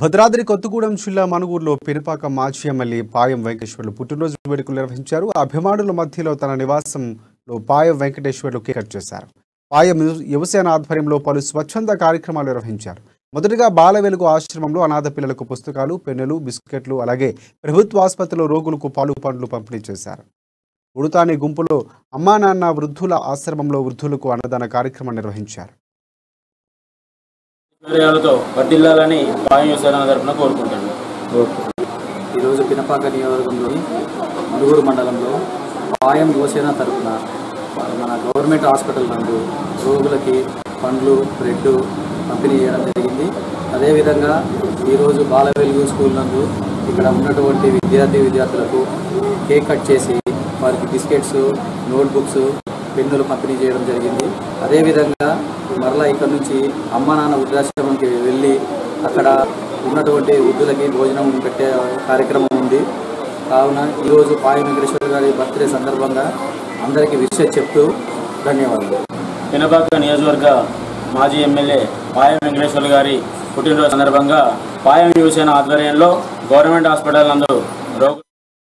భద్రాద్రి కొత్తగూడెం జిల్లా మనుగూరులో పెనుపాక మాజీ ఎమ్మెల్యే పాయం వెంకటేశ్వర్లు పుట్టినరోజు వేడుకలు నిర్వహించారు. అభిమానుల మధ్యలో తన నివాసంలో పాయం వెంకటేశ్వర్లు కేక్ కట్ చేశారు. పాయం యువసేన ఆధ్వర్యంలో పలు స్వచ్ఛంద కార్యక్రమాలు నిర్వహించారు. మొదటగా బాల వెలుగు ఆశ్రమంలో అనాథ పిల్లలకు పుస్తకాలు, పెన్నులు, బిస్కెట్లు, అలాగే ప్రభుత్వ ఆసుపత్రిలో రోగులకు పాలు పండ్లు పంపిణీ చేశారు. ఉడతాని గుంపులో అమ్మా నాన్న వృద్ధుల ఆశ్రమంలో వృద్ధులకు అన్నదాన కార్యక్రమం నిర్వహించారు. వర్ధిల్లాలని పాయం యువసేన తరపున కోరుకుంటాను. ఈరోజు పినపాక నియోజకవర్గంలోని మనుగూరు మండలంలో పాయం యువసేన తరపున మన గవర్నమెంట్ హాస్పిటల్ నందు రోగులకి పండ్లు, బ్రెడ్ పంపిణీ చేయడం జరిగింది. అదేవిధంగా ఈరోజు బాల వెలుగు స్కూల్ నందు ఇక్కడ ఉన్నటువంటి విద్యార్థులకు కేక్ కట్ చేసి వారికి బిస్కెట్స్, నోట్బుక్స్, పెన్నులు పంపిణీ చేయడం జరిగింది. అదేవిధంగా మరలా ఇక్కడ నుంచి అమ్మ నాన్న వృద్ధాశ్రమంకి వెళ్ళి అక్కడ ఉన్నటువంటి వృద్ధులకి భోజనం పెట్టే కార్యక్రమం ఉంది. కావున ఈరోజు పాయం వెంకటేశ్వర గారి బర్త్డే సందర్భంగా అందరికీ విషయం చెప్తూ ధన్యవాదాలు. పినపాక నియోజకవర్గ మాజీ ఎమ్మెల్యే పాయం వెంకటేశ్వర గారి పుట్టినరోజు సందర్భంగా పాయం యువసేన ఆధ్వర్యంలో గవర్నమెంట్ హాస్పిటల్ నందు